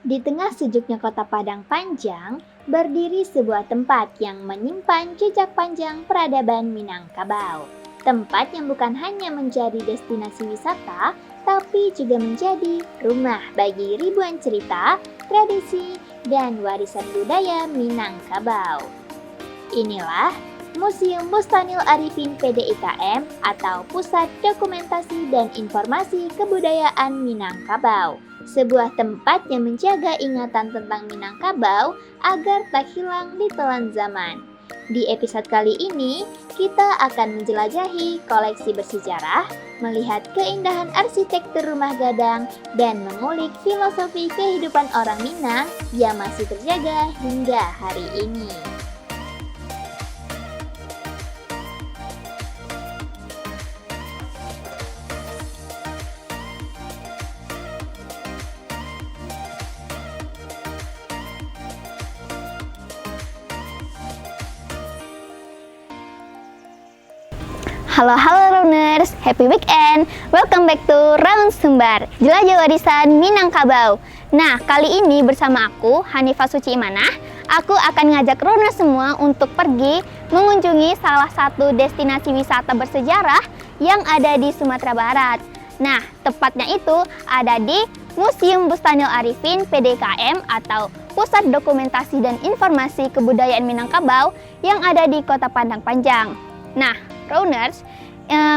Di tengah sejuknya kota Padang Panjang, berdiri sebuah tempat yang menyimpan jejak panjang peradaban Minangkabau. Tempat yang bukan hanya menjadi destinasi wisata, tapi juga menjadi rumah bagi ribuan cerita, tradisi, dan warisan budaya Minangkabau. Inilah Museum Bustanil Arifin PDIKM atau Pusat Dokumentasi dan Informasi Kebudayaan Minangkabau. Sebuah tempat yang menjaga ingatan tentang Minangkabau agar tak hilang di telan zaman. Di episode kali ini, kita akan menjelajahi koleksi bersejarah, melihat keindahan arsitektur rumah gadang, dan mengulik filosofi kehidupan orang Minang yang masih terjaga hingga hari ini. Halo Runners, happy weekend! Welcome back to Round Sumbar, jelajah warisan Minangkabau. Nah, kali ini bersama aku, Hanifah Suci Imanah, aku akan ngajak Runners semua untuk pergi mengunjungi salah satu destinasi wisata bersejarah yang ada di Sumatera Barat. Nah, tepatnya itu ada di Museum Bustanil Arifin PDKM atau Pusat Dokumentasi dan Informasi Kebudayaan Minangkabau yang ada di Kota Padang Panjang. Nah, Runners,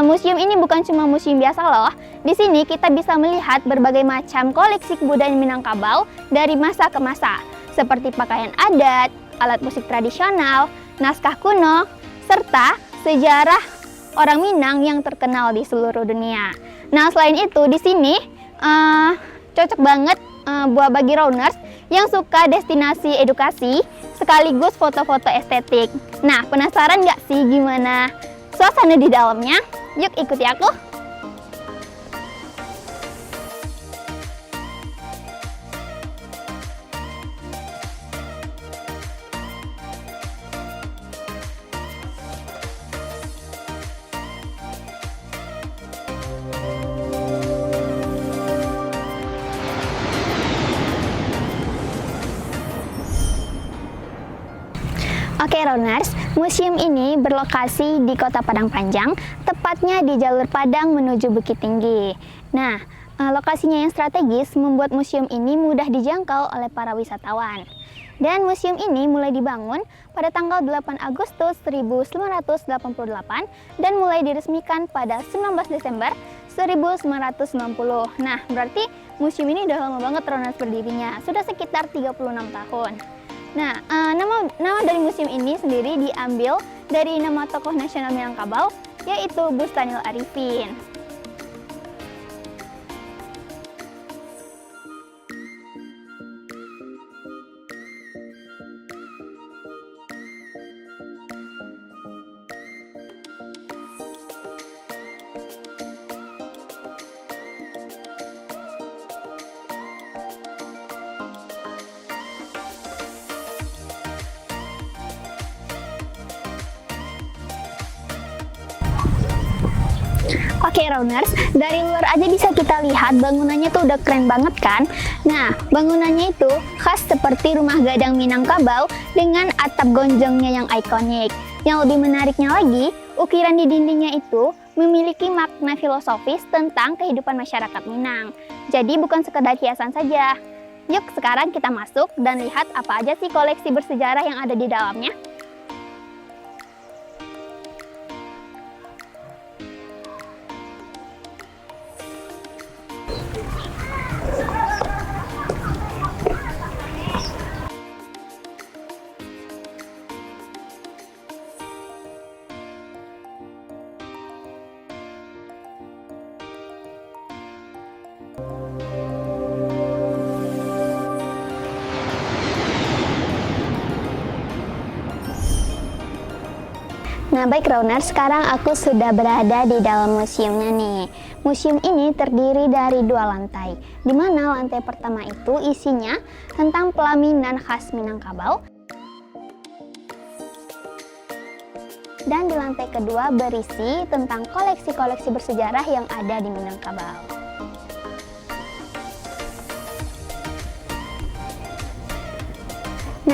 museum ini bukan cuma museum biasa loh. Di sini kita bisa melihat berbagai macam koleksi kebudayaan Minangkabau dari masa ke masa, seperti pakaian adat, alat musik tradisional, naskah kuno, serta sejarah orang Minang yang terkenal di seluruh dunia. Nah, selain itu di sini cocok banget buat bagi Runners yang suka destinasi edukasi sekaligus foto-foto estetik. Nah, penasaran nggak sih gimana suasana di dalamnya? Yuk ikuti aku. Oke Runners, museum ini berlokasi di Kota Padang Panjang, tepatnya di jalur Padang menuju Bukit Tinggi. Nah, lokasinya yang strategis membuat museum ini mudah dijangkau oleh para wisatawan. Dan museum ini mulai dibangun pada tanggal 8 Agustus 1988 dan mulai diresmikan pada 19 Desember 1990. Nah, berarti museum ini udah lama banget Runners berdirinya, sudah sekitar 36 tahun. Nah, nama dari museum ini sendiri diambil dari nama tokoh nasional Minangkabau, yaitu Bustanil Arifin. Oke Runners, dari luar aja bisa kita lihat bangunannya tuh udah keren banget kan? Nah, bangunannya itu khas seperti rumah gadang Minangkabau dengan atap gonjongnya yang ikonik. Yang lebih menariknya lagi, ukiran di dindingnya itu memiliki makna filosofis tentang kehidupan masyarakat Minang. Jadi bukan sekedar hiasan saja. Yuk sekarang kita masuk dan lihat apa aja sih koleksi bersejarah yang ada di dalamnya. Nah baik Runners, sekarang aku sudah berada di dalam museumnya nih. Museum ini terdiri dari 2 lantai, di mana lantai pertama itu isinya tentang pelaminan khas Minangkabau. Dan di lantai kedua berisi tentang koleksi-koleksi bersejarah yang ada di Minangkabau.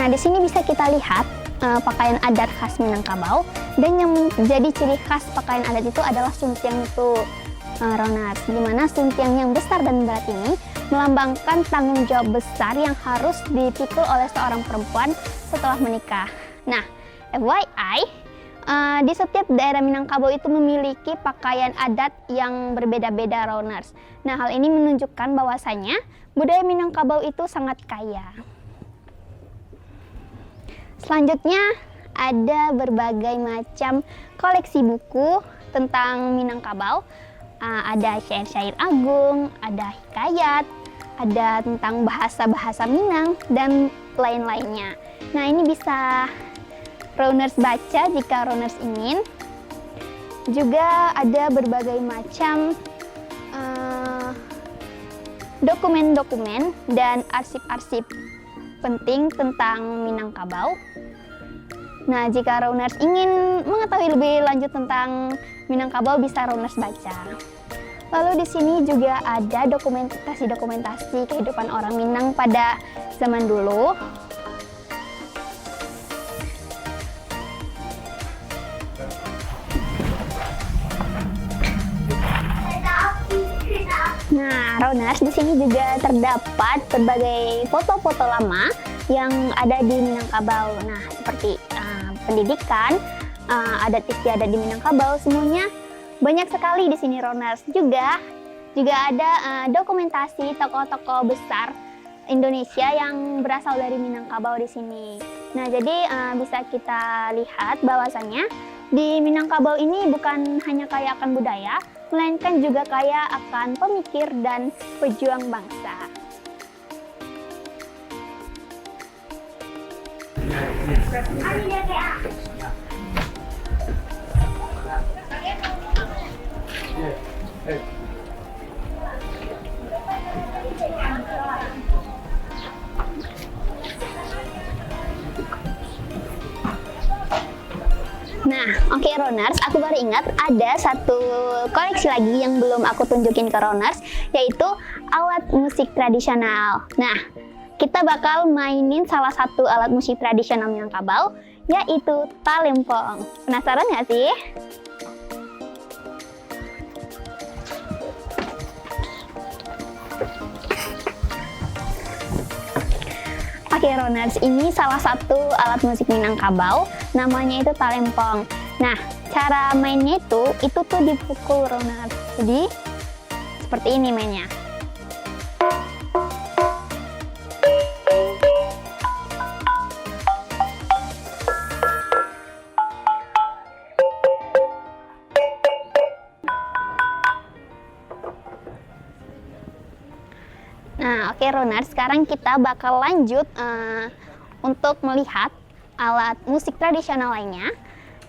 Nah, di sini bisa kita lihat pakaian adat khas Minangkabau, dan yang menjadi ciri khas pakaian adat itu adalah suntiang itu, Ronars. Dimana suntiang yang besar dan berat ini melambangkan tanggung jawab besar yang harus dipikul oleh seorang perempuan setelah menikah. Nah, FYI, di setiap daerah Minangkabau itu memiliki pakaian adat yang berbeda-beda, Ronars. Nah, hal ini menunjukkan bahwasanya budaya Minangkabau itu sangat kaya. Selanjutnya ada berbagai macam koleksi buku tentang Minangkabau. Ada syair-syair agung, ada hikayat, ada tentang bahasa-bahasa Minang, dan lain-lainnya. Nah, ini bisa Roners baca jika Roners ingin. Juga ada berbagai macam dokumen-dokumen dan arsip-arsip penting tentang Minangkabau. Nah, jika Roners ingin mengetahui lebih lanjut tentang Minangkabau, bisa Roners baca. Lalu di sini juga ada dokumentasi kehidupan orang Minang pada zaman dulu. Nah, Roners, di sini juga terdapat berbagai foto-foto lama yang ada di Minangkabau. Nah, seperti pendidikan, adat istiadat di Minangkabau, semuanya banyak sekali di sini, Roners. Juga ada dokumentasi tokoh-tokoh besar Indonesia yang berasal dari Minangkabau di sini. Nah, jadi bisa kita lihat bahwasannya di Minangkabau ini bukan hanya kaya akan budaya, melainkan juga kaya akan pemikir dan pejuang bangsa. Nah, oke, Roners, aku baru ingat ada satu koleksi lagi yang belum aku tunjukin ke Roners, yaitu alat musik tradisional. Nah, kita bakal mainin salah satu alat musik tradisional Minangkabau, yaitu talempong. Penasaran nggak sih? Oke, Roners, ini salah satu alat musik Minangkabau, namanya itu talempong. Nah, cara mainnya itu tuh dipukul, Roners. Jadi, seperti ini mainnya. Nah, oke, Roners, sekarang kita bakal lanjut untuk melihat alat musik tradisional lainnya.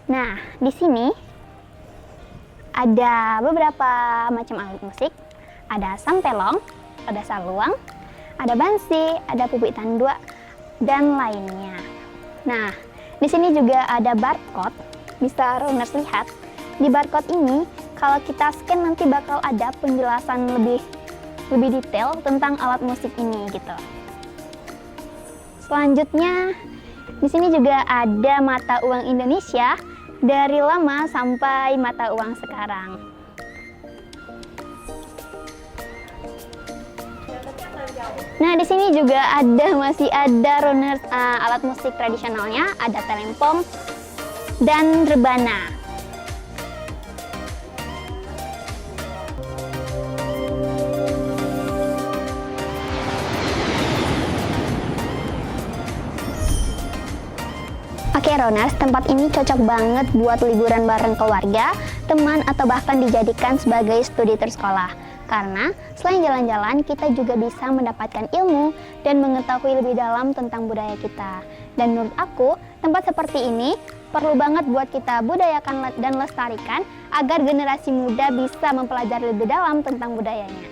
Nah, di sini ada beberapa macam alat musik. Ada sampelong, ada saluang, ada bansi, ada pupi tandua, dan lainnya. Nah, di sini juga ada barcode. Bisa Roners lihat. Di barcode ini, kalau kita scan nanti bakal ada penjelasan lebih detail tentang alat musik ini gitu. Selanjutnya di sini juga ada mata uang Indonesia dari lama sampai mata uang sekarang. Nah, di sini juga masih ada Roners alat musik tradisionalnya, ada talempong dan rebana. Oke, Roners, tempat ini cocok banget buat liburan bareng keluarga, teman, atau bahkan dijadikan sebagai studi tour sekolah. Karena selain jalan-jalan, kita juga bisa mendapatkan ilmu dan mengetahui lebih dalam tentang budaya kita. Dan menurut aku, tempat seperti ini perlu banget buat kita budayakan dan lestarikan agar generasi muda bisa mempelajari lebih dalam tentang budayanya.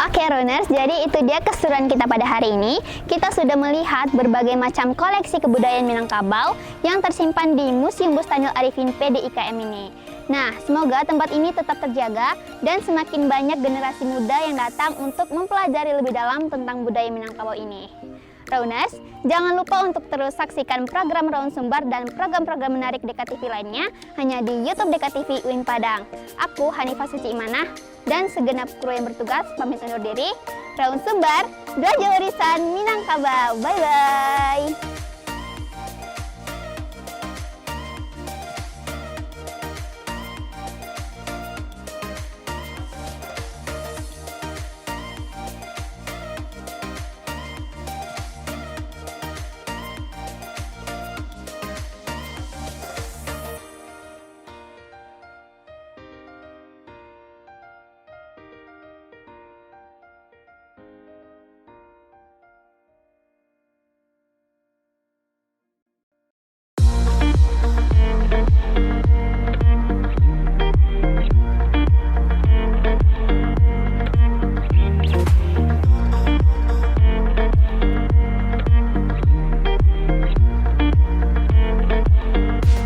Oke, Oke runners, jadi itu dia keseruan kita pada hari ini. Kita sudah melihat berbagai macam koleksi kebudayaan Minangkabau yang tersimpan di Museum Bustanul Arifin PDIKM ini. Nah, semoga tempat ini tetap terjaga dan semakin banyak generasi muda yang datang untuk mempelajari lebih dalam tentang budaya Minangkabau ini. Rauners, jangan lupa untuk terus saksikan program Raun Sumbar dan program-program menarik DKTV lainnya hanya di YouTube DKTV UIN Padang. Aku Hanifah Suci Imanah dan segenap kru yang bertugas pamit undur diri. Raun Sumbar, belajar warisan Minangkabau. Bye-bye.